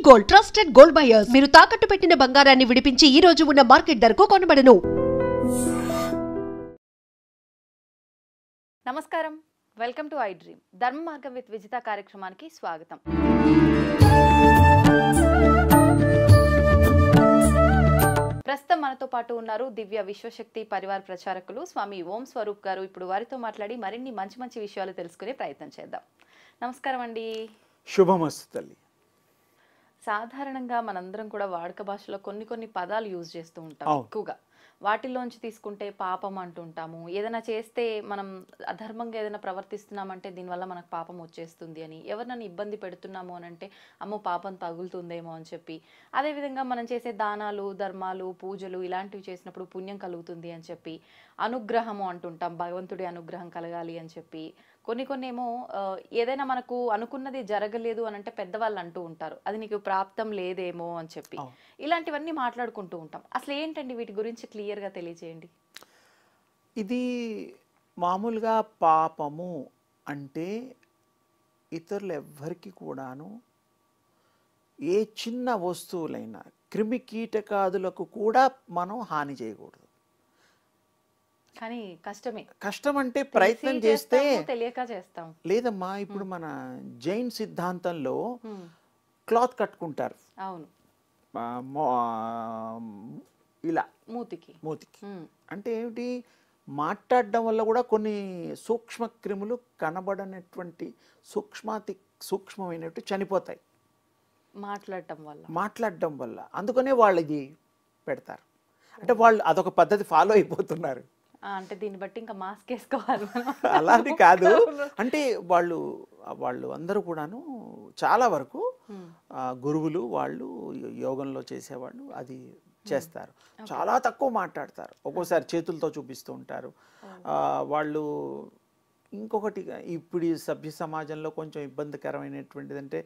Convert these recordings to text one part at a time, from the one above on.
Gold trusted gold buyers మీరు తాకట్టు పెట్టిన బంగారాన్ని విడిపించి ఈ రోజు ఉన్న మార్కెట్ ధరకు కొనబడను. నమస్కారం, వెల్కమ్ టు ఐ డ్రీమ్. ధర్మ మార్గం విత్ విజిత కార్యక్రమానికి స్వాగతం. ప్రస్తుతం మనతో పాటు ఉన్నారు దివ్య విశ్వశక్తి పరివార్ ప్రచారకులు స్వామి ఓం స్వరూప్ గారు. ఇప్పుడు వారితో మాట్లాడి మరిన్ని మంచి మంచి విషయాలు తెలుసుకునే ప్రయత్నం చేద్దాం. నమస్కారం అండి. శుభమస్తు తల్లి. సాధారణంగా మనందరం కూడా వాడుక భాషలో కొన్ని పదాలు యూజ్ చేస్తూ ఉంటాం ఎక్కువగా. వాటిల్లోంచి తీసుకుంటే పాపం అంటుంటాము. ఏదైనా చేస్తే మనం అధర్మంగా ఏదైనా ప్రవర్తిస్తున్నామంటే దీనివల్ల మనకు పాపం వచ్చేస్తుంది అని, ఎవరినైనా ఇబ్బంది పెడుతున్నాము అని అంటే అమ్మో పాపం తగులుతుందేమో అని చెప్పి, అదేవిధంగా మనం చేసే దానాలు ధర్మాలు పూజలు ఇలాంటివి చేసినప్పుడు పుణ్యం కలుగుతుంది అని చెప్పి, అనుగ్రహము అంటుంటాం, భగవంతుడి అనుగ్రహం కలగాలి అని చెప్పి. కొన్ని ఏమో ఏదైనా మనకు అనుకున్నది జరగలేదు అని అంటే పెద్దవాళ్ళు అంటూ ఉంటారు, అది నీకు ప్రాప్తం లేదేమో అని చెప్పి. ఇలాంటివన్నీ మాట్లాడుకుంటూ ఉంటాం. అసలు ఏంటండి వీటి గురించి క్లియర్గా తెలియజేయండి. ఇది మామూలుగా పాపము అంటే ఇతరులు ఎవ్వరికి కూడాను ఏ చిన్న వస్తువులైనా క్రిమి కీటకాదులకు కూడా మనం హాని చేయకూడదు. కానీ కష్టం అంటే ప్రయత్నం చేస్తే తెలియక చేస్తాం. లేదమ్మా, ఇప్పుడు మన జైన్ సిద్ధాంతంలో క్లాత్ కట్టుకుంటారు. అవును, ఇలా మూతికి అంటే ఏమిటి, మాట్లాడడం వల్ల కూడా కొన్ని సూక్ష్మ క్రిములు కనబడనటువంటి సూక్ష్మమైనట్టు చనిపోతాయి మాట్లాడడం వల్ల. అందుకనే వాళ్ళు ఇది పెడతారు. అంటే వాళ్ళు అదొక పద్ధతి ఫాలో అయిపోతున్నారు. అంటే దీన్ని బట్టి ఇంకా మాస్క్ వేసుకోవాలి అలాంటి కాదు. అంటే వాళ్ళు అందరూ కూడాను చాలా వరకు గురువులు వాళ్ళు యోగంలో చేసేవాళ్ళు అది చేస్తారు. చాలా తక్కువ మాట్లాడతారు. ఒక్కోసారి చేతులతో చూపిస్తూ ఉంటారు వాళ్ళు. ఇంకొకటి, ఇప్పుడు ఈ సభ్య సమాజంలో కొంచెం ఇబ్బందికరమైనటువంటిది అంటే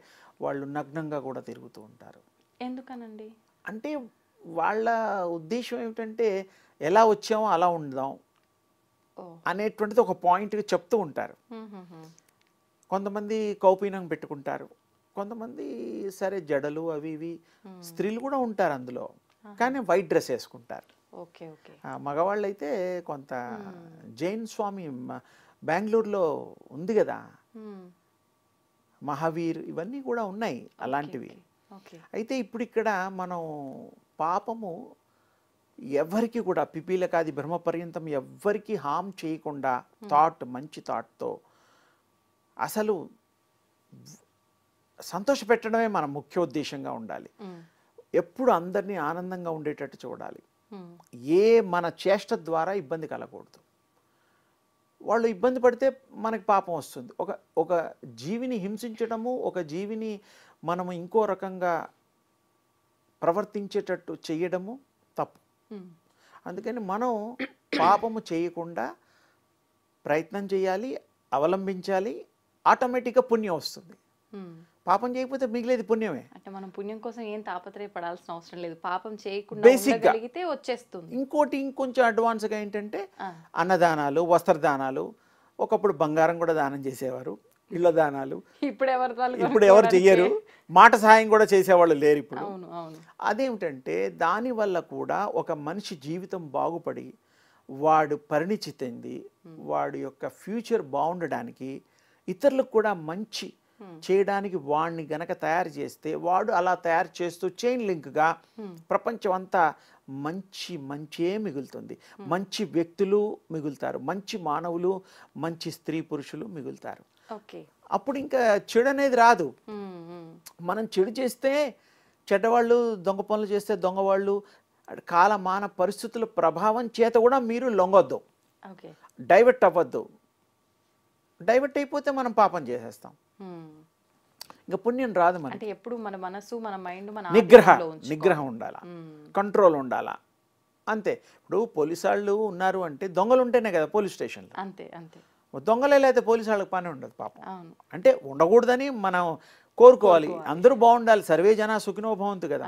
వాళ్ళు నగ్నంగా కూడా తిరుగుతూ ఉంటారు. ఎందుకనండి? అంటే వాళ్ళ ఉద్దేశం ఏమిటంటే ఎలా వచ్చామో అలా ఉందాం అనేటువంటిది ఒక పాయింట్గా చెప్తూ ఉంటారు. కొంతమంది కౌపీనం పెట్టుకుంటారు, కొంతమంది సరే జడలు అవి ఇవి, స్త్రీలు కూడా ఉంటారు అందులో, కానీ వైట్ డ్రెస్ వేసుకుంటారు. మగవాళ్ళు అయితే కొంత జైన్ స్వామి బెంగళూరులో ఉంది కదా, మహావీర్, ఇవన్నీ కూడా ఉన్నాయి అలాంటివి. అయితే ఇప్పుడు ఇక్కడ మనం పాపము ఎవరికి కూడా పిపీలకాది బ్రహ్మపర్యంతం ఎవ్వరికి హామ్ చేయకుండా మంచి థాట్తో అసలు సంతోష పెట్టడమే మన ముఖ్య ఉద్దేశంగా ఉండాలి. ఎప్పుడు అందరినీ ఆనందంగా ఉండేటట్టు చూడాలి. ఏ మన చేష్ట ద్వారా ఇబ్బంది కలగకూడదు. వాళ్ళు ఇబ్బంది పడితే మనకి పాపం వస్తుంది. ఒక జీవిని హింసించడము, ఒక జీవిని మనము ఇంకో రకంగా ప్రవర్తించేటట్టు చేయడము తప్పు. అందుకని మనం పాపము చేయకుండా ప్రయత్నం చేయాలి, అవలంబించాలి. ఆటోమేటిక్గా పుణ్యం వస్తుంది. పాపం చేయకపోతే మిగిలేది పుణ్యమే. అంటే మనం పుణ్యం కోసం ఏం తాపత్రయపడాల్సిన అవసరం లేదు, పాపం చేయకుండా ఉండగలిగితే వచ్చేస్తుంది. ఇంకొంచెం అడ్వాన్స్గా ఏంటంటే అన్నదానాలు, వస్త్రదానాలు. ఒకప్పుడు బంగారం కూడా దానం చేసేవారు, ఇళ్ళ దానాలు. ఇప్పుడు ఎవరు చెయ్యరు. మాట సహాయం కూడా చేసేవాళ్ళు లేరు ఇప్పుడు. అదేమిటంటే దానివల్ల కూడా ఒక మనిషి జీవితం బాగుపడి వాడు పరిణితి చెంది వాడి యొక్క ఫ్యూచర్ బాగుండడానికి, ఇతరులకు కూడా మంచి చేయడానికి వాడిని గనక తయారు చేస్తే, వాడు అలా తయారు చేస్తూ చైన్ లింక్గా ప్రపంచం అంతా మంచే మిగులుతుంది. మంచి వ్యక్తులు మిగులుతారు, మంచి మానవులు, మంచి స్త్రీ పురుషులు మిగులుతారు. అప్పుడు ఇంకా చెడు అనేది రాదు. మనం చెడు చేస్తే చెడ్డవాళ్ళు, దొంగ పనులు చేస్తే దొంగవాళ్ళు, కాలమాన పరిస్థితుల ప్రభావం చేత కూడా మీరు లొంగొద్దు, డైవర్ట్ అవ్వద్దు. డైవర్ట్ అయిపోతే మనం పాపం చేసేస్తాం, ఇంకా పుణ్యం రాదు. మనకి ఎప్పుడు మన మనసు, మన మైండ్, మన నిగ్రహం ఉండాలా, కంట్రోల్ ఉండాలా, అంతే. ఇప్పుడు పోలీసు వాళ్ళు ఉన్నారు అంటే దొంగలు ఉంటేనే కదా పోలీస్ స్టేషన్లో. అంతే అంతే. దొంగలే అయితే పోలీసు వాళ్ళకి పని ఉండదు పాపం. అంటే ఉండకూడదని మనం కోరుకోవాలి. అందరూ బాగుండాలి, సర్వే జన సుఖినో భవంతు కదా.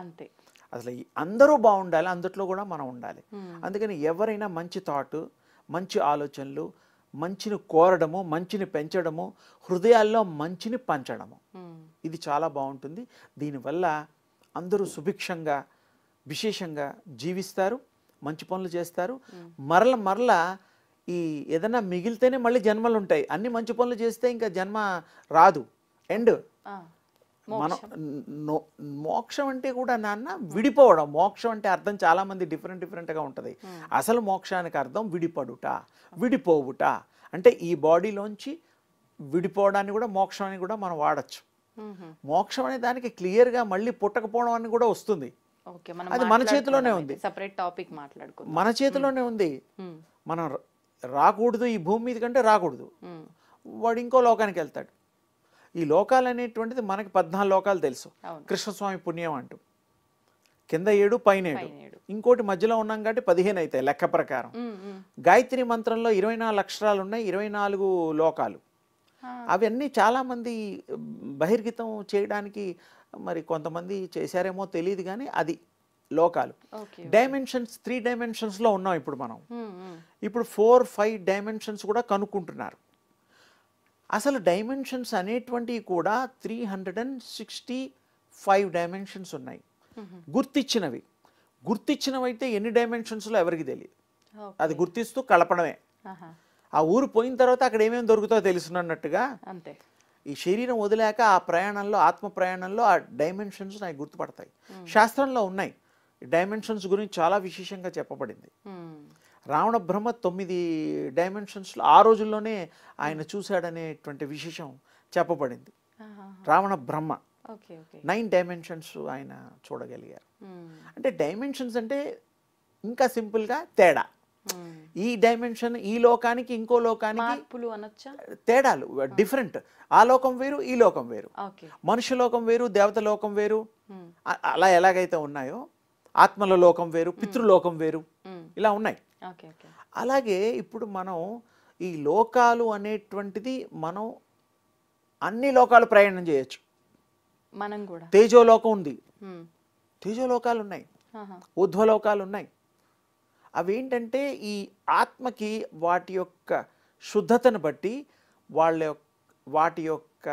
అసలు అందరూ బాగుండాలి, అందుట్లో కూడా మనం ఉండాలి. అందుకని ఎవరైనా మంచి థాట్, మంచి ఆలోచనలు, మంచిని కోరడము, మంచిని పెంచడము, హృదయాల్లో మంచిని పంచడము, ఇది చాలా బాగుంటుంది. దీనివల్ల అందరూ సుభిక్షంగా విశేషంగా జీవిస్తారు, మంచి పనులు చేస్తారు. మరల ఈ ఏదైనా మిగిలితేనే మళ్ళీ జన్మలు ఉంటాయి. అన్ని మంచి పనులు చేస్తే ఇంకా జన్మ రాదు, ఎండ్. మనం మోక్షం అంటే కూడా నాన్న విడిపోవడం. మోక్షం అంటే అర్థం చాలా మంది డిఫరెంట్గా ఉంటుంది. అసలు మోక్షానికి అర్థం విడిపడుట, విడిపోవుట. అంటే ఈ బాడీలోంచి విడిపోవడాన్ని కూడా మోక్షం అని కూడా మనం వాడచ్చు. మోక్షం అనే దానికి క్లియర్గా మళ్ళీ పుట్టకపోవడం అని కూడా వస్తుంది. అది మన చేతిలోనే ఉంది, సెపరేట్ టాపిక్ మాట్లాడుకుందాం. మన చేతిలోనే ఉంది. మనం రాకూడదు ఈ భూమి మీద కంటే రాకూడదు, వాడు ఇంకో లోకానికి వెళ్తాడు. ఈ లోకాలు అనేటువంటిది మనకి 14 లోకాలు తెలుసు. కృష్ణస్వామి పుణ్యం అంటూ కింద 7 పైన 7, ఇంకోటి మధ్యలో ఉన్నాం కాబట్టి 15 అవుతాయి లెక్క ప్రకారం. గాయత్రి మంత్రంలో 24 అక్షరాలు ఉన్నాయి, 24 లోకాలు. అవన్నీ చాలామంది బహిర్గతం చేయడానికి మరి కొంతమంది చేశారేమో తెలియదు, కానీ అది లోకాలు. డైమెన్షన్స్ 3 డైమెన్షన్స్లో ఉన్నాం ఇప్పుడు మనం. ఇప్పుడు 4-5 డైమెన్షన్స్ కూడా కనుక్కుంటున్నారు. అసలు డైమెన్షన్స్ అనేటువంటివి కూడా 365 డైమెన్షన్స్ ఉన్నాయి గుర్తిచ్చినవి. గుర్తిచ్చినవైతే ఎన్ని డైమెన్షన్స్లో ఎవరికి తెలియదు. అది గుర్తిస్తూ కలపడమే. ఆ ఊరు పోయిన తర్వాత అక్కడ ఏమేమి దొరుకుతుందో తెలుసున్నట్టుగా అంతే. ఈ శరీరం వదిలేక ఆ ప్రయాణంలో, ఆత్మ ప్రయాణంలో ఆ డైమెన్షన్స్ నాకు గుర్తుపడతాయి. శాస్త్రంలో ఉన్నాయి. డైమెన్షన్స్ గురించి చాలా విశేషంగా చెప్పబడింది. రావణ బ్రహ్మ 9 డైమెన్షన్స్లో ఆ రోజుల్లోనే ఆయన చూశాడనేటువంటి విశేషం చెప్పబడింది. రావణ బ్రహ్మ 9 డైమెన్షన్స్ ఆయన చూడగలిగారు. అంటే డైమెన్షన్స్ అంటే ఇంకా సింపుల్గా తేడా. ఈ డైమెన్షన్ ఈ లోకానికి ఇంకో లోకానికి తేడాలు డిఫరెంట్. ఆ లోకం వేరు, ఈ లోకం వేరు. మనుష్య లోకం వేరు, దేవత లోకం వేరు. అలా ఎలాగైతే ఉన్నాయో ఆత్మల లోకం వేరు, పితృలోకం వేరు, ఇలా ఉన్నాయి. అలాగే ఇప్పుడు మనం ఈ లోకాలు అనేటువంటిది మనం అన్ని లోకాలు ప్రయాణం చేయొచ్చు. మనం కూడా తేజోలోకం ఉంది, తేజోలోకాలు ఉన్నాయి, ఊర్ధ్వలోకాలు ఉన్నాయి. అవేంటంటే ఈ ఆత్మకి వాటి యొక్క శుద్ధతను బట్టి వాటి యొక్క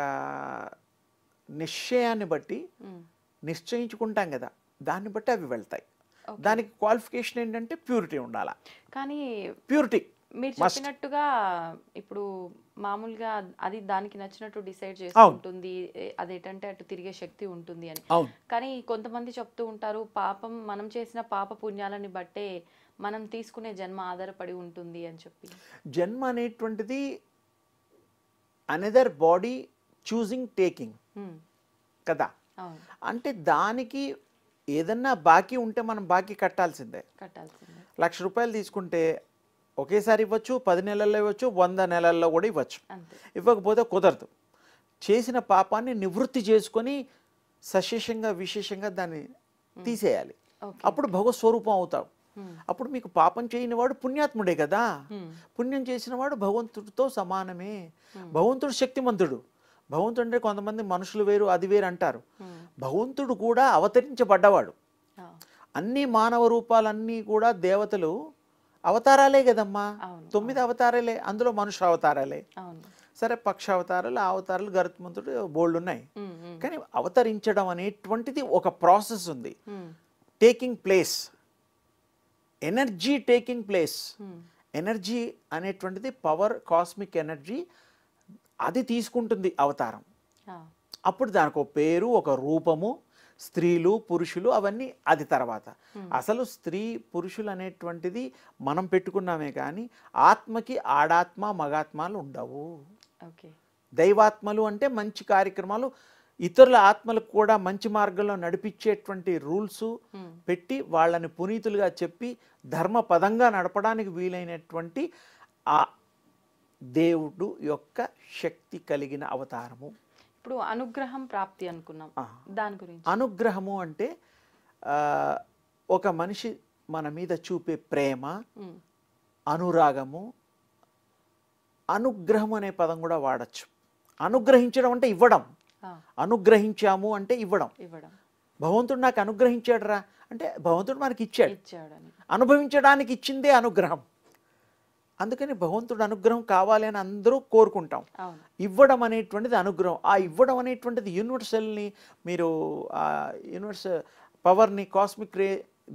నిశ్చయాన్ని బట్టి నిశ్చయించుకుంటాం కదా, దాన్ని బట్టి అవి వెళ్తాయి. దానికి క్వాలిఫికేషన్ ఏంటంటే ప్యూరిటీ ఉండాలా. కానీ ప్యూరిటీ మీరు చెప్పినట్టుగా ఇప్పుడు మామూలుగా అది దానికి నచ్చినట్టు డిసైడ్ చేసుకుంటుంది, అదేంటంటే అటు తిరిగే శక్తి ఉంటుంది అని. కానీ కొంతమంది చెప్తూ ఉంటారు, పాపం మనం చేసిన పాప పుణ్యాలని బట్టే మనం తీసుకునే జన్మ ఆధారపడి ఉంటుంది అని చెప్పి. జన్మ అనేటువంటిది అనదర్ బాడీ చూసింగ్ టేకింగ్ కదా. అంటే దానికి ఏదన్నా బాకీ ఉంటే మనం బాకీ కట్టాల్సిందే. 1,00,000 రూపాయలు తీసుకుంటే ఒకేసారి ఇవ్వచ్చు, 10 నెలల్లో ఇవ్వచ్చు, 100 నెలల్లో కూడా ఇవ్వచ్చు. ఇవ్వకపోతే కుదరదు. చేసిన పాపాన్ని నివృత్తి చేసుకొని సశేషంగా విశేషంగా దాన్ని తీసేయాలి. అప్పుడు భగవత్ స్వరూపం అవుతావు. అప్పుడు మీకు పాపం చేయని వాడు పుణ్యాత్ముడే కదా. పుణ్యం చేసిన వాడు భగవంతుడితో సమానమే. భగవంతుడు శక్తిమంతుడు. భగవంతుడు అంటే కొంతమంది మనుషులు వేరు, అది వేరు అంటారు. భగవంతుడు కూడా అవతరించబడ్డవాడు. అన్ని మానవ రూపాలన్నీ కూడా దేవతలు అవతారాలే కదమ్మా. 9 అవతారాలే, అందులో మనుష్య అవతారాలే. సరే పక్ష అవతారాలు, ఆ అవతారాలు గరుత్మంతుడు బోల్డ్ ఉన్నాయి. కానీ అవతరించడం అనేటువంటిది ఒక ప్రాసెస్ ఉంది. Taking place, energy taking place. Energy అనేటువంటిది పవర్, కాస్మిక్ ఎనర్జీ, అది తీసుకుంటుంది అవతారం. అప్పుడు దానికి ఒక పేరు, ఒక రూపము, స్త్రీలు పురుషులు అవన్నీ అది తర్వాత. అసలు స్త్రీ పురుషులు అనేటువంటిది మనం పెట్టుకున్నామే కానీ ఆత్మకి ఆడాత్మ మగాత్మలు ఉండవు. దైవాత్మలు అంటే మంచి కార్యక్రమాలు, ఇతరుల ఆత్మలకు కూడా మంచి మార్గంలో నడిపించేటువంటి రూల్స్ పెట్టి వాళ్ళని పునీతులుగా చెప్పి ధర్మపదంగా నడపడానికి వీలైనటువంటి ఆ దేవుడు యొక్క శక్తి కలిగిన అవతారము. ఇప్పుడు అనుగ్రహం ప్రాప్తి అనుకున్నాం, దాని గురించి. అనుగ్రహము అంటే ఒక మనిషి మన మీద చూపే ప్రేమ, అనురాగము. అనుగ్రహం అనే పదం కూడా వాడచ్చు. అనుగ్రహించడం అంటే ఇవ్వడం. అనుగ్రహించాము అంటే ఇవ్వడం. భగవంతుడు నాకు అనుగ్రహించాడు రా అంటే భగవంతుడు మనకి ఇచ్చాడు. అనుభవించడానికి ఇచ్చిందే అనుగ్రహం. అందుకని భగవంతుడు అనుగ్రహం కావాలి అని అందరూ కోరుకుంటాం. అవును. ఇవ్వడం అనేటువంటిది అనుగ్రహం. ఆ ఇవ్వడం అనేటువంటిది యూనివర్సల్ని మీరు ఆ యూనివర్సల్ పవర్ని కాస్మిక్ రే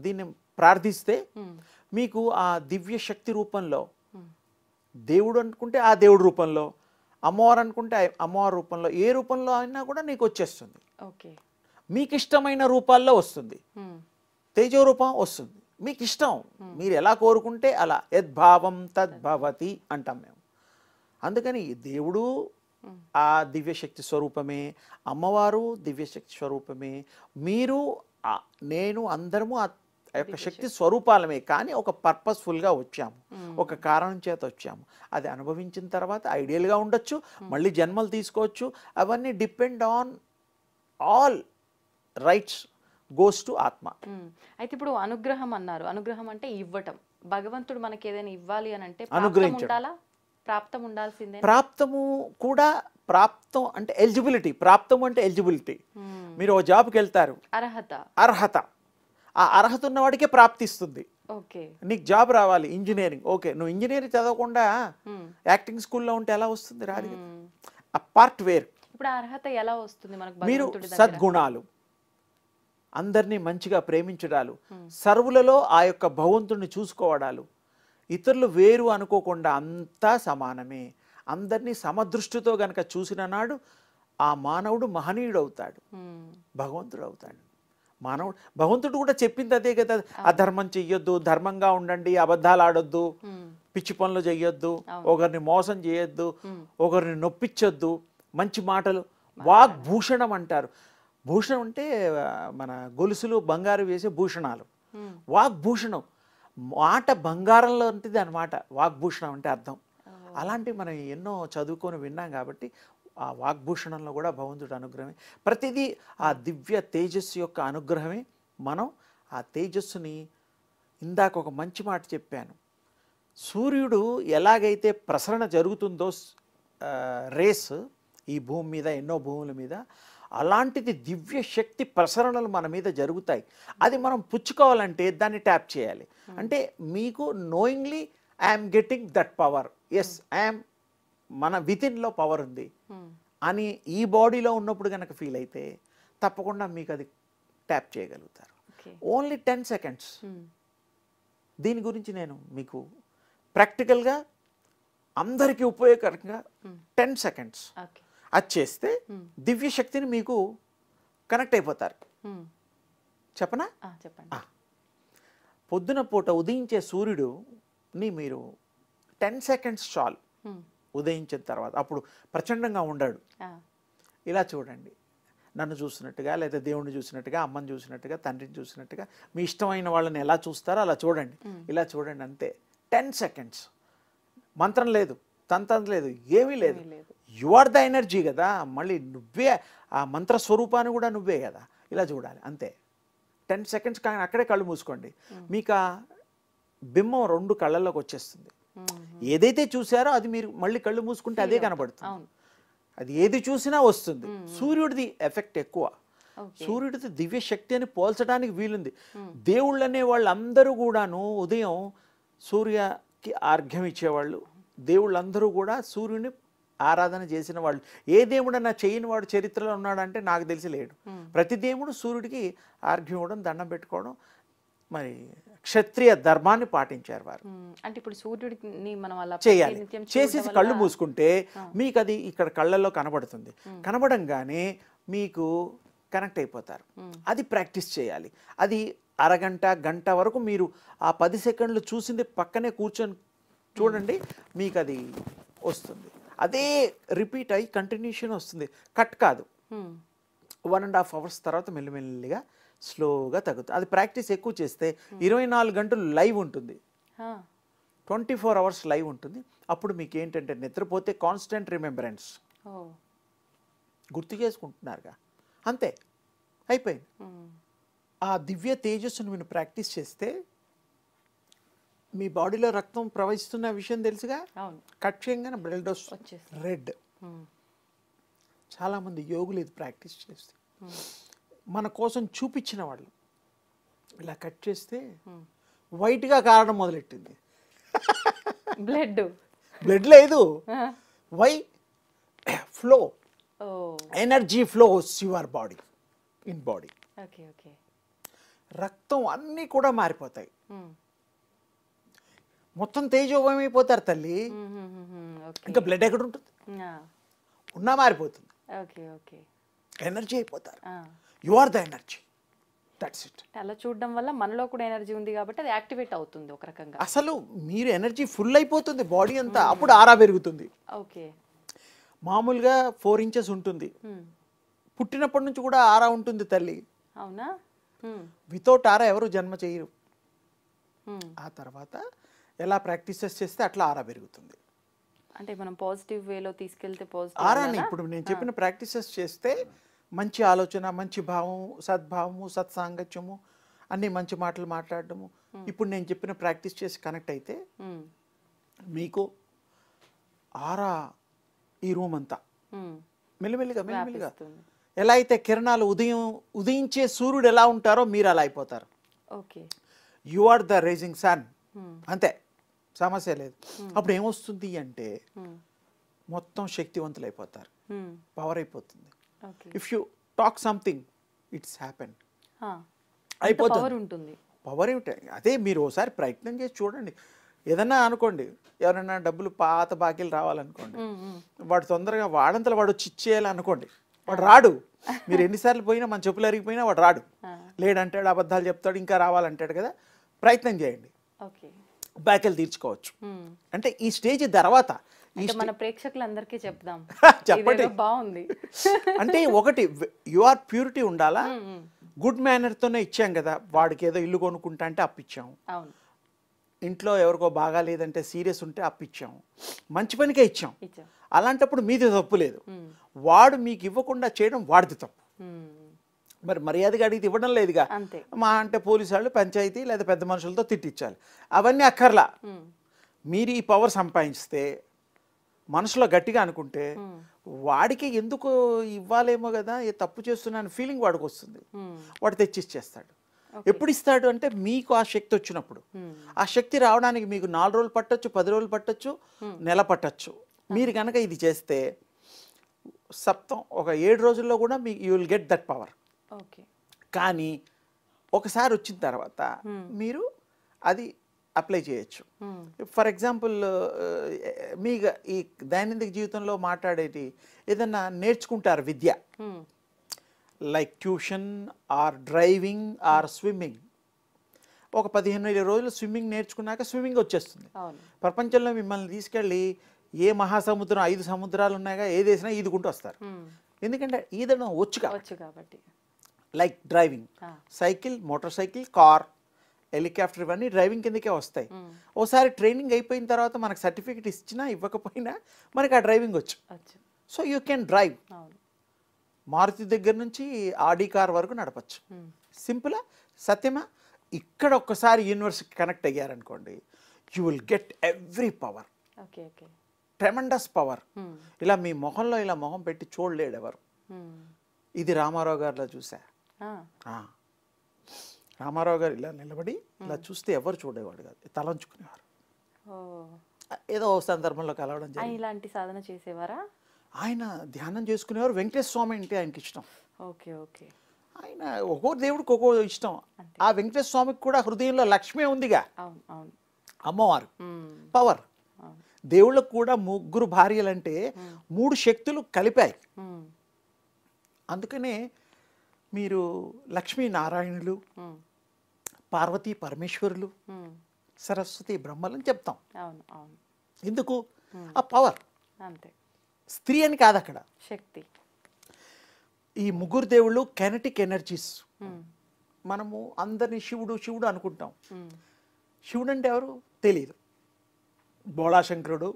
దీన్ని ప్రార్థిస్తే మీకు ఆ దివ్య శక్తి రూపంలో, దేవుడు అనుకుంటే ఆ దేవుడి రూపంలో, అమ్మవారు అనుకుంటే అమ్మవారి రూపంలో, ఏ రూపంలో అయినా కూడా నీకు వచ్చేస్తుంది. ఓకే. మీకు ఇష్టమైన రూపాల్లో వస్తుంది. తేజో రూపం వస్తుంది, మీకు ఇష్టం. మీరు ఎలా కోరుకుంటే అలా, యద్భావం తద్భవతి అంటాం మేము. అందుకని దేవుడు ఆ దివ్యశక్తి స్వరూపమే, అమ్మవారు దివ్యశక్తి స్వరూపమే, మీరు నేను అందరము ఆ యొక్క శక్తి స్వరూపాలమే. కానీ ఒక పర్పస్ఫుల్గా వచ్చాము, ఒక కారణం చేత వచ్చాము. అది అనుభవించిన తర్వాత ఐడియల్గా ఉండొచ్చు, మళ్ళీ జన్మలు తీసుకోవచ్చు. అవన్నీ depend on all rights goes to ఆత్మ. అయితే ఇప్పుడు అనుగ్రహం అన్నారు. అనుగ్రహం అంటే ఇవ్వటం. భగవంతుడు మనకి ఏదైనా ఇవ్వాలి అని అంటే అనుగ్రహించాలా, ప్రాప్తం ఉండాల్సిందే. ప్రాప్తము కూడా, ప్రాప్తం అంటే ఎలిజిబిలిటీ. ప్రాప్తం అంటే ఎలిజిబిలిటీ. మీరు ఓ జాబ్కి వెళ్తారు, అర్హత. అర్హత. ఆ అర్హత ఉన్నవాడికే ప్రాప్తిస్తుంది. ఓకే. నీకు జాబ్ రావాలి, ఇంజనీరింగ్. ఓకే, నువ్వు ఇంజనీరింగ్ చదవకుండా యాక్టింగ్ స్కూల్లో ఉంటే ఎలా వస్తుంది? రాదు. ఆ పార్ట్ వేర్. ఇప్పుడు అర్హత ఎలా వస్తుంది మనకు? మీరు సద్గుణాలు, అందరినీ మంచిగా ప్రేమించడాలు, సర్వులలో ఆ యొక్క భగవంతుడిని చూసుకోవడాలు, ఇతరులు వేరు అనుకోకుండా అంతా సమానమే, అందరినీ సమదృష్టితో గనక చూసిన నాడు ఆ మానవుడు మహనీయుడు అవుతాడు, భగవంతుడు అవుతాడు. మానవుడు, భగవంతుడు కూడా చెప్పింది అదే కదా, అధర్మం చెయ్యొద్దు, ధర్మంగా ఉండండి, అబద్ధాలు ఆడొద్దు, పిచ్చి పనులు చెయ్యొద్దు, ఒకరిని మోసం చేయొద్దు, ఒకరిని నొప్పించొద్దు, మంచి మాటలు, వాగ్భూషణం అంటారు. భూషణం అంటే మన గొలుసులు బంగారు వేసే భూషణాలు. వాగ్భూషణం, మాట బంగారంలో ఉంటుంది అన్నమాట వాగ్భూషణం అంటే అర్థం. అలాంటివి మనం ఎన్నో చదువుకొని విన్నాం కాబట్టి ఆ వాగ్భూషణంలో కూడా భగవంతుడి అనుగ్రహమే. ప్రతిదీ ఆ దివ్య తేజస్సు యొక్క అనుగ్రహమే. మనం ఆ తేజస్సుని, ఇందాక ఒక మంచి మాట చెప్పాను, సూర్యుడు ఎలాగైతే ప్రసరణ జరుగుతుందో రేస్ ఈ భూమి మీద, ఎన్నో భూముల మీద, అలాంటిది దివ్య శక్తి ప్రసరణలు మన మీద జరుగుతాయి. అది మనం పుచ్చుకోవాలంటే దాన్ని ట్యాప్ చేయాలి. అంటే మీకు knowingly I'm getting that power, yes I'm, మన వితిన్లో పవర్ ఉంది అని ఈ బాడీలో ఉన్నప్పుడు కనుక ఫీల్ అయితే తప్పకుండా మీకు అది ట్యాప్ చేయగలుగుతారు. Only 10 seconds. దీని గురించి నేను మీకు ప్రాక్టికల్గా అందరికీ ఉపయోగకరంగా 10 సెకండ్స్ అది చేస్తే దివ్య శక్తిని మీకు కనెక్ట్ అయిపోతారు. చెప్పనా? చెప్పండి. పొద్దున పూట ఉదయించే సూర్యుడుని మీరు 10 సెకండ్స్ చాలు. ఉదయించిన తర్వాత అప్పుడు ప్రచండంగా ఉండడు. ఇలా చూడండి, నన్ను చూసినట్టుగా, లేదా దేవుణ్ణి చూసినట్టుగా, అమ్మని చూసినట్టుగా, తండ్రిని చూసినట్టుగా, మీ ఇష్టమైన వాళ్ళని ఎలా చూస్తారో అలా చూడండి. ఇలా చూడండి, అంతే. 10 సెకండ్స్. మంత్రం లేదు, తంత్రం లేదు, ఏమీ లేదు. యు ఆర్ ద ఎనర్జీ కదా, మళ్ళీ నువ్వే ఆ మంత్రస్వరూపాన్ని కూడా నువ్వే కదా. ఇలా చూడాలి, అంతే. 10 సెకండ్స్ కానీ అక్కడే కళ్ళు మూసుకోండి. మీకు ఆ బింబం 2 కళ్ళల్లోకి వచ్చేస్తుంది. ఏదైతే చూసారో అది మీరు మళ్ళీ కళ్ళు మూసుకుంటే అదే కనబడుతుంది. అది ఏది చూసినా వస్తుంది. సూర్యుడిది ఎఫెక్ట్ ఎక్కువ. సూర్యుడిది దివ్య శక్తి అని పోల్చడానికి వీలుంది. దేవుళ్ళు అనే వాళ్ళందరూ కూడాను ఉదయం సూర్యకి అర్ఘ్యం ఇచ్చేవాళ్ళు. దేవుళ్ళందరూ కూడా సూర్యుని ఆరాధన చేసిన వాళ్ళు. ఏ దేవుడన్నా చేయని వాడు చరిత్రలో ఉన్నాడంటే నాకు తెలిసి లేడు. ప్రతి దేవుడు సూర్యుడికి అర్ఘ్యం ఇవ్వడం, దండం పెట్టుకోవడం, మరి క్షత్రియ ధర్మాన్ని పాటించారు వారు. అంటే ఇప్పుడు సూర్యుడిని మనం అలా చేయాలి. చేసేసి కళ్ళు మూసుకుంటే మీకు అది ఇక్కడ కళ్ళల్లో కనబడుతుంది. కనబడంగానే మీకు కనెక్ట్ అయిపోతారు. అది ప్రాక్టీస్ చేయాలి. అది అరగంట, గంట వరకు మీరు ఆ 10 సెకండ్లు చూసింది పక్కనే కూర్చొని చూడండి, మీకు అది వస్తుంది. అదే రిపీట్ అయ్యి కంటిన్యూషన్ వస్తుంది, కట్ కాదు. 1.5 అవర్స్ తర్వాత మెల్లిమెల్లిగా స్లోగా తగ్గుతుంది. అది ప్రాక్టీస్ ఎక్కువ చేస్తే 24 గంటలు లైవ్ ఉంటుంది, 24 అవర్స్ లైవ్ ఉంటుంది. అప్పుడు మీకు ఏంటంటే నిద్రపోతే కాన్స్టెంట్ రిమెంబరెన్స్, గుర్తు చేసుకుంటున్నారుగా, అంతే అయిపోయింది. ఆ దివ్య తేజస్సును మీరు ప్రాక్టీస్ చేస్తే మీ బాడీలో రక్తం ప్రవహిస్తున్న విషయం తెలుసుగా, కట్ చేయగానే బ్లడ్ డోస్ రెడ్. చాలామంది యోగులు ఇది ప్రాక్టీస్ చేస్తే, మన కోసం చూపించిన వాళ్ళు ఇలా కట్ చేస్తే వైట్గా కారడం మొదలెట్టింది. బ్లడ్ లేదు. Why? Flow, energy flows your body, in body. రక్తం అన్నీ కూడా మారిపోతాయి. మొత్తం తేజోమయమైపోతారు తల్లి. ఇంకా బ్లడ్ ఎక్కడ ఉంటుంది? ఉన్నా మారిపోతుంది. ఎనర్జీ అయిపోతారు. You are the energy. That's it. అలా చూడడం వల్ల మనలో కూడా ఎనర్జీ ఉంది కాబట్టి అది యాక్టివేట్ అవుతుంది ఒక రకంగా. అసలు మీరు ఎనర్జీ ఫుల్ అయిపోతుంది బాడీ అంతా. అప్పుడు ఆరా పెరుగుతుంది. మామూలుగా 4 inches ఉంటుంది. పుట్టినప్పటి నుంచి కూడా ఆరా ఉంటుంది తల్లి. అవునా? వితౌట్ ఆరా ఎవరు జన్మ చేయరు. ఆ తర్వాత ఎలా ప్రాక్టీసెస్ చేస్తే అట్లా ఆరా పెరుగుతుంది. అంటే మనం పాజిటివ్ వేలో తీసుకెళ్తే ఆరాని ఇప్పుడు నేను చెప్పిన ప్రాక్టీసెస్ చేస్తే మంచి ఆలోచన, మంచి భావం, సద్భావము, సత్సాంగత్యము, అన్ని మంచి మాటలు మాట్లాడటము. ఇప్పుడు నేను చెప్పిన ప్రాక్టీస్ చేసి కనెక్ట్ అయితే మీకు ఆరా ఈ రూమ్ అంతా మెల్లిమెల్లిగా మెల్లిమెల్లిగా ఎలా అయితే కిరణాలు ఉదయించే సూర్యుడు ఎలా ఉంటారో మీరు అలా అయిపోతారు. You are the rising sun. అంతే, సమస్య లేదు. అప్పుడు ఏమొస్తుంది అంటే మొత్తం శక్తివంతులు అయిపోతారు. పవర్ అయిపోతుంది. If you talk something it's happen అయిపోతుంది. పవర్ ఏమిటి? అదే మీరు ఒకసారి ప్రయత్నం చేసి చూడండి. ఏదన్నా అనుకోండి, ఎవరైనా డబ్బులు పాత బాకీలు రావాలనుకోండి, వాడు తొందరగా వాడంతలో వాడు వచ్చి ఇచ్చేయాలనుకోండి, వాడు రాడు. మీరు ఎన్నిసార్లు పోయినా, మన చెప్పులు అరిగిపోయినా వాడు రాడు. లేడంటాడు, అబద్ధాలు చెప్తాడు, ఇంకా రావాలంటాడు కదా. ప్రయత్నం చేయండి, బాకీలు తీర్చుకోవచ్చు. అంటే ఈ స్టేజ్ తర్వాత మన ప్రేక్షకులందరికీ చెప్దాం. చెప్పండి, బాగుంది. అంటే ఒకటి యు ఆర్ ప్యూరిటీ ఉండాలా. గుడ్ మేనర్తోనే ఇచ్చాం కదా. వాడికి ఏదో ఇల్లు కొనుక్కుంటా అంటే అప్పిచ్చాం. ఇంట్లో ఎవరికో బాగా లేదంటే సీరియస్ ఉంటే అప్పిచ్చాం. మంచి పనికే ఇచ్చాం. అలాంటప్పుడు మీది తప్పు లేదు. వాడు మీకు ఇవ్వకుండా చేయడం వాడిది తప్పు. మరి మర్యాదగా అడిగితే ఇవ్వడం లేదుగా. మా అంటే పోలీసు వాళ్ళు, పంచాయతీ లేదా పెద్ద మనుషులతో తిట్టించాలి. అవన్నీ అక్కర్లా. మీరు ఈ పవర్ సంపాదిస్తే మనసులో గట్టిగా అనుకుంటే వాడికి ఎందుకు ఇవ్వాలేమో కదా, ఏ తప్పు చేస్తున్నాను ఫీలింగ్ వాడికి వస్తుంది. వాడు తెచ్చిచ్చేస్తాడు. ఎప్పుడు ఇస్తాడు అంటే మీకు ఆ శక్తి వచ్చినప్పుడు. ఆ శక్తి రావడానికి మీకు 4 రోజులు పట్టొచ్చు, 10 రోజులు పట్టొచ్చు, నెల పట్టొచ్చు. మీరు కనుక ఇది చేస్తే సప్తం ఒక 7 రోజుల్లో కూడా మీకు you will get that power. కానీ ఒకసారి వచ్చిన తర్వాత మీరు అది అప్లై చేయొచ్చు. ఫర్ ఎగ్జాంపుల్ మీకు ఈ దైనందిక జీవితంలో మాట్లాడేటి ఏదన్నా నేర్చుకుంటారు విద్య, like tuition or driving or swimming. ఒక 15-20 రోజులు స్విమ్మింగ్ నేర్చుకున్నాక స్విమ్మింగ్ వచ్చేస్తుంది. ప్రపంచంలో మిమ్మల్ని తీసుకెళ్ళి ఏ మహాసముద్రం, 5 సముద్రాలు ఉన్నాయిగా, ఏది వేసినా ఈదుకుంటూ వస్తారు. ఎందుకంటే ఈదడం వచ్చు కాబట్టి. Like driving, cycle, motor cycle, car, helicopter, ఇవన్నీ డ్రైవింగ్ కిందకే వస్తాయి. ఓసారి ట్రైనింగ్ అయిపోయిన తర్వాత మనకు సర్టిఫికెట్ ఇచ్చినా ఇవ్వకపోయినా మనకి ఆ డ్రైవింగ్ వచ్చు. So you can drive. Maruti దగ్గర నుంచి ఆడి కార్ వరకు నడపచ్చు. సింపులా, సత్యమా? ఇక్కడ ఒక్కసారి యూనివర్స్కి కనెక్ట్ అయ్యారనుకోండి, you will get every power, tremendous power. ఇలా మీ మొహంలో ఇలా మొహం పెట్టి చూడలేడు ఎవరు. ఇది రామారావు గారిలో చూసా. రామారావు గారు ఇలా నిలబడి ఇలా చూస్తే ఎవరు చూడేవాడు కాదు, తలంచుకునేవారు. ఏదో సందర్భంలో కలవడం జరిగింది. ఇలాంటి సాధన చేసేవారా? ఆయన ధ్యానం చేసుకునేవారు. వెంకటేశ్వర స్వామి అంటే ఆయనకి ఇష్టం. ఆయన ఒక్కో దేవుడికి ఒక్కో ఇష్టం. ఆ వెంకటేశ్వర స్వామికి కూడా హృదయంలో లక్ష్మి ఉందిగా, అమ్మవారు పవర్. దేవుళ్ళకు కూడా 3 భార్యలంటే 3 శక్తులు కలిపాయి. అందుకనే మీరు లక్ష్మీనారాయణులు, పార్వతీ పరమేశ్వరులు, సరస్వతి బ్రహ్మలని చెప్తాం. ఎందుకు? ఆ పవర్. స్త్రీ అని కాదు అక్కడ, శక్తి. ఈ 3 దేవుళ్ళు కెనెటిక్ ఎనర్జీస్. మనము అందరినీ శివుడు శివుడు అనుకుంటాం. శివుడు అంటే ఎవరు తెలియదు. బోళాశంకరుడు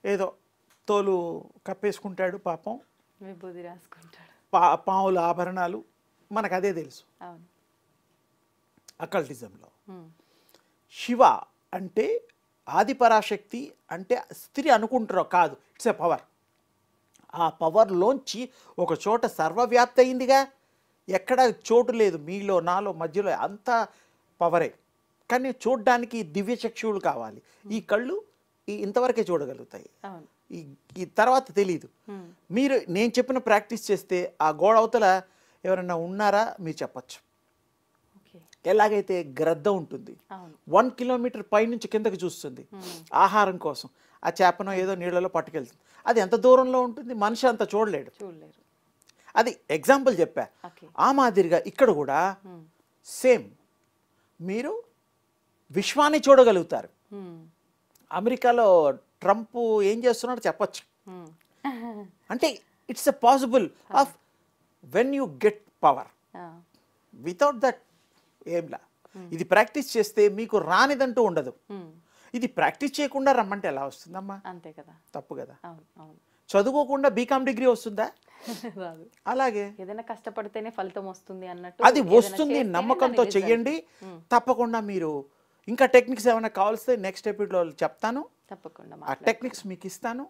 ఏదో తోలు కప్పేసుకుంటాడు, పాపం విభూది రాసుకుంటాడు, పావుల ఆభరణాలు, మనకు అదే తెలుసు అకల్టిజంలో. శివ అంటే ఆదిపరాశక్తి అంటే స్త్రీ అనుకుంటారో కాదు, ఇట్స్ ఎ పవర్. ఆ పవర్లోంచి ఒక చోట సర్వవ్యాప్తి అయిందిగా, ఎక్కడ చోటు లేదు మీలో నాలో మధ్యలో, అంతా పవరే. కానీ చూడ్డానికి దివ్యచక్షువులు కావాలి. ఈ కళ్ళు ఇంతవరకే చూడగలుగుతాయి. అవును. ఈ తర్వాత తెలియదు. మీరు నేను చెప్పిన ప్రాక్టీస్ చేస్తే ఆ గోడ అవతల ఎవరైనా ఉన్నారా మీరు చెప్పచ్చు. ఓకే. ఎలాగైతే గ్రద్ద ఉంటుంది, అవును. 1 కిలోమీటర్ పైనుంచి కిందకి చూస్తుంది ఆహారం కోసం, ఆ చేపనో ఏదో నీళ్ళలో పట్టుకెళ్తుంది. అది ఎంత దూరంలో ఉంటుంది, మనిషి అంత చూడలేడు. చూడలేరు. అది ఎగ్జాంపుల్ చెప్పా. ఓకే. ఆ మాదిరిగా ఇక్కడ కూడా సేమ్, మీరు విశ్వాన్ని చూడగలుగుతారు. అమెరికాలో ట్రంప్ ఏం చేస్తున్నాడో చెప్పచ్చు. అంటే it's a possible of when you get power. Without that ఏంలా, ఇది ప్రాక్టీస్ చేస్తే మీకు రానిదంటూ ఉండదు. ఇది ప్రాక్టీస్ చేయకుండా రమ్మంటే ఎలా వస్తుందమ్మా? అంతే కదా. తప్పు కదా. అవును. అవును. చదువుకోకుండా బీకామ్ డిగ్రీ వస్తుందా? రాదు. అలాగే ఏదైనా కష్టపడితేనే ఫలితం వస్తుంది అన్నట్టు అది వస్తుంది. నమ్మకంతో చెయ్యండి, తప్పకుండా. మీరు ఇంకా టెక్నిక్స్ ఏమైనా కావాల్స్తే నెక్స్ట్ ఎపిసోడ్లో చెప్తాను. తప్పకుండా ఆ టెక్నిక్స్ మీకు ఇస్తాను.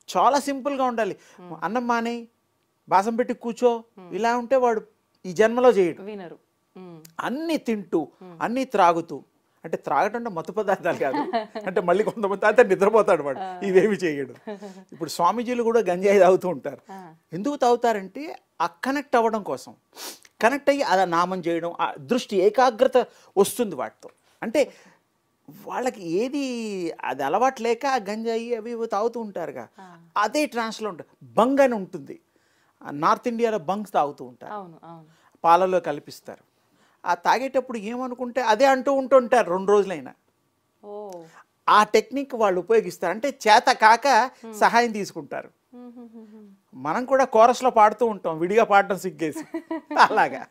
చాలా సింపుల్గా ఉండాలి. అన్నం మానే బాసం పెట్టి కూర్చో ఇలా ఉంటే వాడు ఈ జన్మలో చేయడు. వినరు. అన్నీ తింటూ అన్నీ త్రాగుతూ, అంటే త్రాగటం అంటే మత్తు పదార్థాలు కాదు, అంటే మళ్ళీ కొంతమంది అయితే నిద్రపోతాడు వాడు, ఇవేమి చేయడు. ఇప్పుడు స్వామీజీలు కూడా గంజాయి తాగుతూ ఉంటారు. ఎందుకు తాగుతారంటే ఆ కనెక్ట్ అవ్వడం కోసం. కనెక్ట్ అయ్యి అలా నామం చేయడం, ఆ దృష్టి ఏకాగ్రత వస్తుంది వాటితో. అంటే వాళ్ళకి ఏది అది అలవాటు లేక ఆ గంజాయి అవి ఇవి తాగుతూ ఉంటారుగా, అదే ట్రాన్స్లో ఉంటుంది. బంగ్ అని ఉంటుంది, నార్త్ ఇండియాలో బంగ్స్ తాగుతూ ఉంటారు, పాలలో కల్పిస్తారు. ఆ తాగేటప్పుడు ఏమనుకుంటే అదే అంటూ ఉంటుంటారు 2 రోజులైనా. ఆ టెక్నిక్ వాళ్ళు ఉపయోగిస్తారు. అంటే చేత కాక సహాయం తీసుకుంటారు. మనం కూడా కోరస్లో పాడుతూ ఉంటాం, విడిగా పాడటం సిగ్గేసి. అలాగా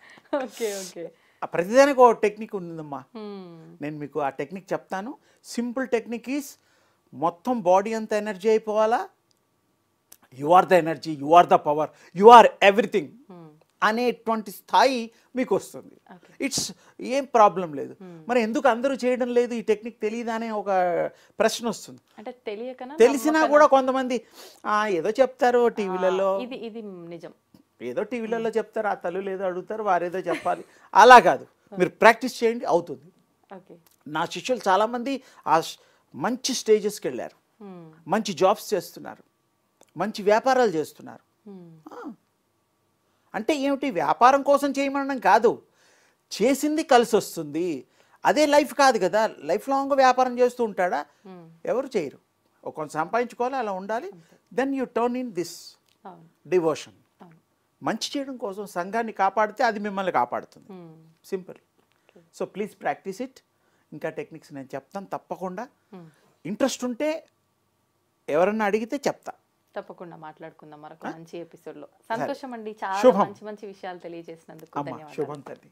ప్రతిదానికి ఒక టెక్నిక్ ఉందమ్మా. నేను మీకు ఆ టెక్నిక్ చెప్తాను. సింపుల్ టెక్నిక్ ఈజ్, మొత్తం బాడీ అంతా ఎనర్జీ అయిపోవాలా. You are the energy, you are the power, you are everything అనేటువంటి స్థాయి మీకు వస్తుంది. ఇట్స్ ఏం ప్రాబ్లం లేదు. మరి ఎందుకు అందరూ చేయడం లేదు, ఈ టెక్నిక్ తెలియదా అనే ఒక ప్రశ్న వస్తుంది. అంటే తెలిసినా కూడా కొంతమంది ఏదో చెప్తారు టీవీలలో, ఇది నిజం, ఏదో టీవీలలో చెప్తారు, ఆ తల్లులు ఏదో అడుగుతారు, వారేదో చెప్పాలి. అలా కాదు, మీరు ప్రాక్టీస్ చేయండి, అవుతుంది. నా శిష్యులు చాలామంది ఆ మంచి స్టేజెస్కి వెళ్ళారు, మంచి జాబ్స్ చేస్తున్నారు, మంచి వ్యాపారాలు చేస్తున్నారు. అంటే ఏమిటి, వ్యాపారం కోసం చేయమనడం కాదు, చేసింది కలిసి వస్తుంది. అదే లైఫ్ కాదు కదా. లైఫ్ లాంగ్ వ్యాపారం చేస్తూ ఉంటాడా? ఎవరు చేయరు. కొంచెం సంపాదించుకోవాలి, అలా ఉండాలి. Then you turn in this devotion. మంచి చేయడం కోసం సంఘాన్ని కాపాడితే అది మిమ్మల్ని కాపాడుతుంది. Simple. So please practise it. ఇంకా టెక్నిక్స్ నేను చెప్తాను తప్పకుండా. ఇంట్రెస్ట్ ఉంటే ఎవరన్నా అడిగితే చెప్తా. తప్పకుండా మాట్లాడుకుందాం మరొక మంచి ఎపిసోడ్లో. సంతోషం అండి, చాలా మంచి విషయాలు తెలియజేసినందుకు. శుభం తల్లి.